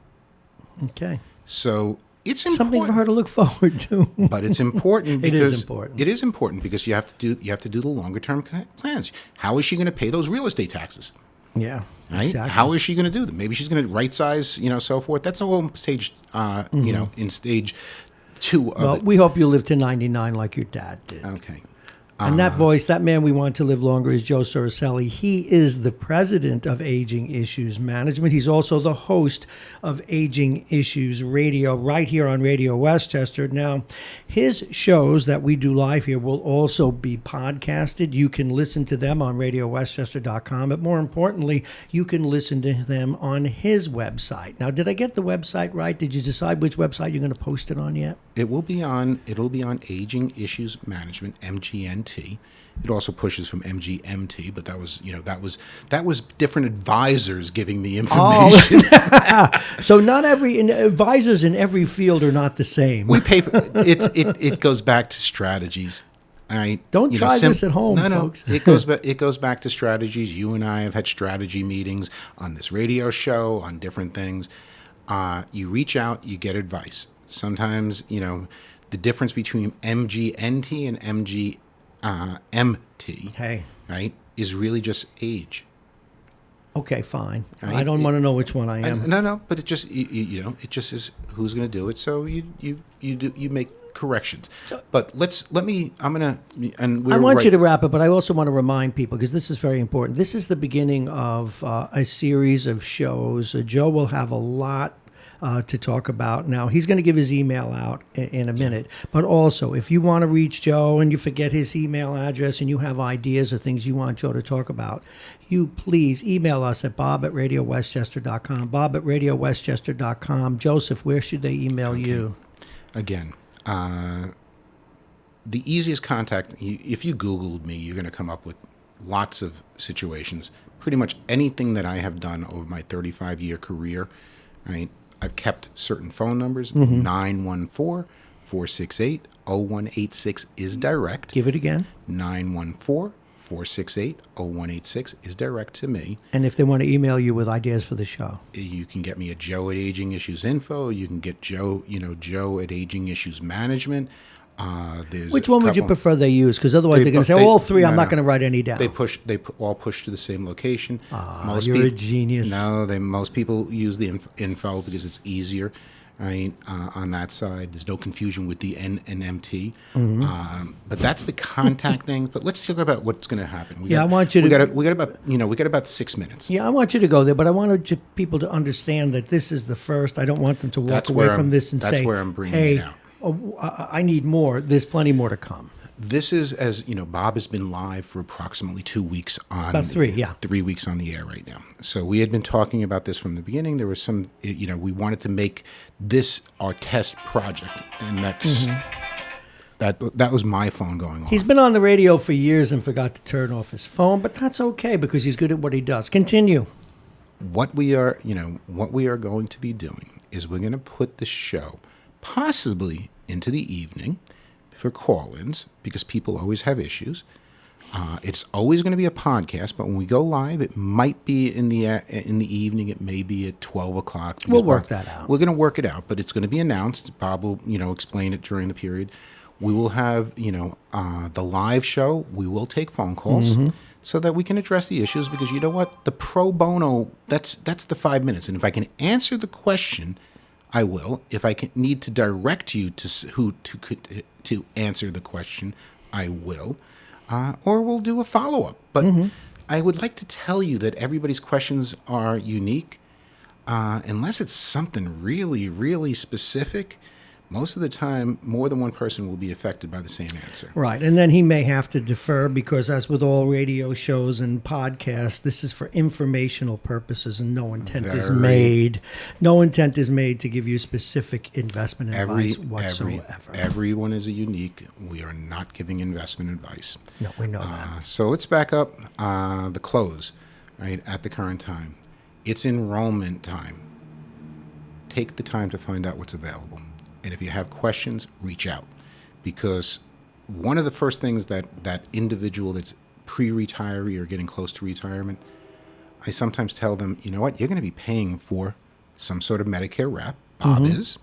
Okay. So it's important. Something for her to look forward to. But it's important because It is important. It is important because you have to do the longer term plans. How is she going to pay those real estate taxes? Yeah. Right? Exactly. How is she going to do them? Maybe she's going to right size, so forth. That's a whole stage, in stage 2 of Well, it. we hope you live to 99 like your dad did. Okay. And that voice, that man we want to live longer is Joe Soroselli. He is the president of Aging Issues Management. He's also the host of Aging Issues Radio right here on Radio Westchester. Now, his shows that we do live here will also be podcasted. You can listen to them on radiowestchester.com, but more importantly, you can listen to them on his website. Now, did I get the website right? Did you decide which website you're going to post it on yet? It'll be on Aging Issues Management, MGNT. It also pushes from MGMT, but that was different advisors giving me information. So not every advisors in every field are not the same. It goes back to strategies. All right. Don't try this at home, folks. It goes back to strategies. You and I have had strategy meetings on this radio show on different things. You reach out, you get advice. Sometimes, the difference between MGNT and MGMT, right, is really just age. Okay, fine. Right? I don't want to know which one I am. No, but it just it just is who's going to do it. So you make corrections. But I want you to wrap it, but I also want to remind people, because this is very important. This is the beginning of a series of shows. Joe will have a lot to talk about. Now, he's going to give his email out in a minute, but also if you want to reach Joe and you forget his email address and you have ideas or things you want Joe to talk about, you please email us at bob@radiowestchester.com, bob@radiowestchester.com. Joseph, where should they email you? Again, the easiest contact, if you Googled me, you're going to come up with lots of situations. Pretty much anything that I have done over my 35-year career, right? I've kept certain phone numbers. 914-468-0186 is direct. Give it again. 914-468-0186 is direct to me. And if they want to email you with ideas for the show, you can get me at Joe at Aging Issues Info. You can get Joe at Aging Issues Management. Which one would you prefer they use? Because otherwise they're going to say, all three, I'm not going to write any down. They all push to the same location. You're a genius. No, most people use the info because it's easier, right? On that side, there's no confusion with the N and MT. But that's the contact thing. But let's talk about what's going to happen. We got about 6 minutes. Yeah, I want you to go there, but I wanted people to understand that this is the first. I don't want them to walk away from this and say, that's where I'm bringing it out. I need more. There's plenty more to come. This is, as you know, Bob has been live for approximately 2 weeks on about 3, yeah, 3 weeks on the air right now. So we had been talking about this from the beginning. There was some, we wanted to make this our test project, and that's that was my phone going off. He's been on the radio for years and forgot to turn off his phone, but that's okay because he's good at what he does. Continue. What we are going to be doing is we're going to put the show possibly into the evening for call-ins because people always have issues. It's always going to be a podcast, but when we go live, it might be in the evening. It may be at 12 o'clock. We'll work that out. We're going to work it out, but it's going to be announced. Bob will, explain it during the period. We will have, the live show. We will take phone calls so that we can address the issues because you know what? The pro bono, that's the 5 minutes. And if I can answer the question, I will. If I need to direct you to who to answer the question, I will. Or we'll do a follow-up. But I would like to tell you that everybody's questions are unique. Unless it's something really, really specific, most of the time, more than one person will be affected by the same answer. Right. And then he may have to defer because, as with all radio shows and podcasts, this is for informational purposes and no intent is made. No intent is made to give you specific investment advice whatsoever. Everyone is unique. We are not giving investment advice. No, we know that. So let's back up the close, right, at the current time. It's enrollment time. Take the time to find out what's available. And if you have questions, reach out. Because one of the first things that individual that's pre-retiree or getting close to retirement, I sometimes tell them, you know what, you're going to be paying for some sort of Medicare wrap. Bob is.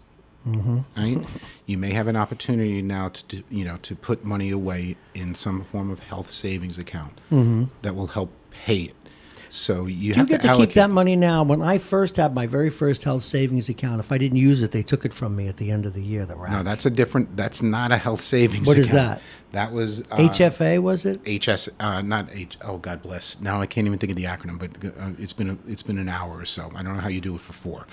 Right? You may have an opportunity now to put money away in some form of health savings account that will help pay it. So you have to allocate. Do you get to keep that money now? When I first had my very first health savings account, if I didn't use it, they took it from me at the end of the year. The rats. No, that's not a health savings What account. is that? That was HFA, was it? Oh, God bless. Now I can't even think of the acronym, but it's been an hour or so. I don't know how you do it for 4.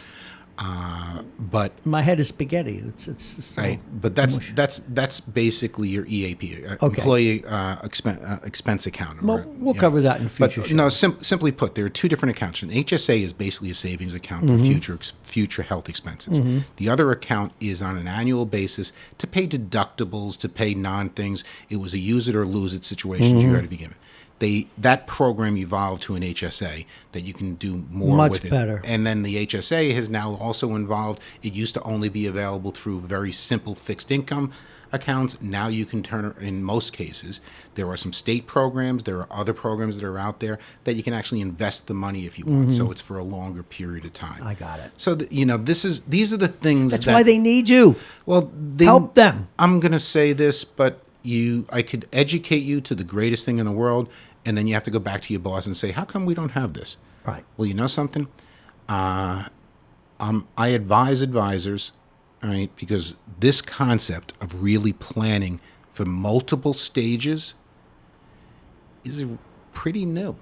But my head is spaghetti. It's so right. But that's basically your EAP, employee expense account. We'll cover that in future shows. No, simply put, there are 2 different accounts. An HSA is basically a savings account for future health expenses. The other account is on an annual basis to pay deductibles, to pay non-things. It was a use it or lose it situation you had to be given. That program evolved to an HSA that you can do more with it. Much better. And then the HSA has now also involved, it used to only be available through very simple fixed income accounts. Now you can turn, in most cases, there are some state programs, there are other programs that are out there that you can actually invest the money if you want. So it's for a longer period of time. I got it. So, these are the things That's why they need you. Well, help them. I'm going to say this, but I could educate you to the greatest thing in the world, and then you have to go back to your boss and say, how come we don't have this? Right. Well, you know something? I advise advisors, all right, because this concept of really planning for multiple stages is pretty new.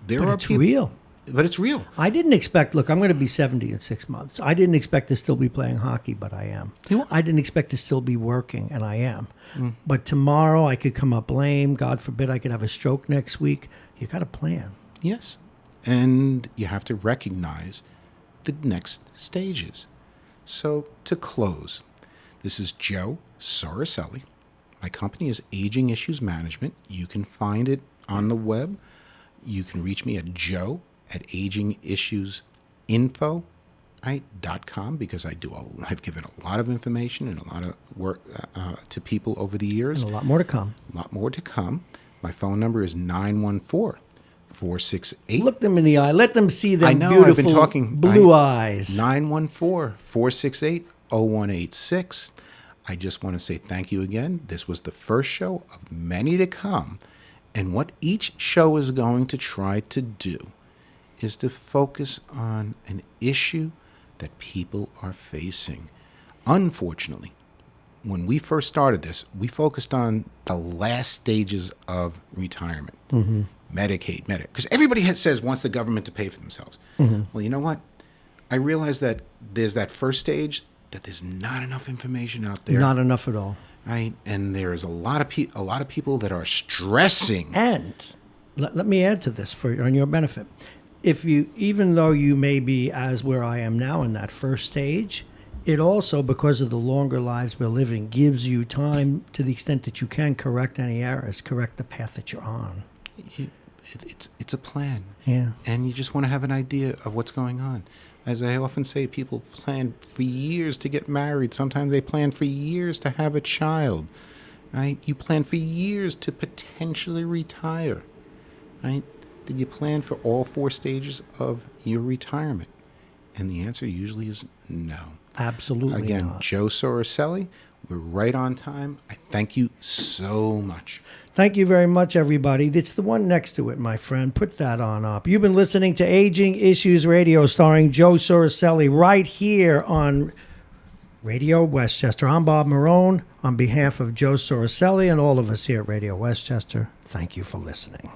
It's real. But it's real. I didn't expect, look, I'm going to be 70 in 6 months. I didn't expect to still be playing hockey, but I am. I didn't expect to still be working, and I am. But tomorrow I could come up lame. God forbid I could have a stroke next week. You got to plan. Yes. And you have to recognize the next stages. So to close, this is Joe Soroselli, My company is Aging Issues Management. You can find it on the web. You can reach me at joe@agingissuesinfo.com, because I've given a lot of information and a lot of work to people over the years. And a lot more to come. A lot more to come. My phone number is 914-468. Look them in the eye. Let them see them I know, beautiful I've been talking, blue eyes. 914-468-0186. I just want to say thank you again. This was the first show of many to come. And what each show is going to try to do is to focus on an issue that people are facing. Unfortunately, when we first started this, we focused on the last stages of retirement. Mm-hmm. Medicaid, because everybody says wants the government to pay for themselves. Mm-hmm. Well, you know what? I realize that there's that first stage that there's not enough information out there. Not enough at all. Right, and there's a lot of people that are stressing. And let me add to this on your benefit. Even though you may be as where I am now in that first stage, it also, because of the longer lives we're living, gives you time to the extent that you can correct any errors, correct the path that you're on. It's a plan. Yeah. And you just want to have an idea of what's going on. As I often say, people plan for years to get married. Sometimes they plan for years to have a child, right? You plan for years to potentially retire, right? Did you plan for all 4 stages of your retirement? And the answer usually is no. Absolutely Again, not. Joe Soroselli, we're right on time. I thank you so much. Thank you very much, everybody. It's the one next to it, my friend. Put that on up. You've been listening to Aging Issues Radio, starring Joe Soroselli, right here on Radio Westchester. I'm Bob Marone. On behalf of Joe Soroselli and all of us here at Radio Westchester, thank you for listening.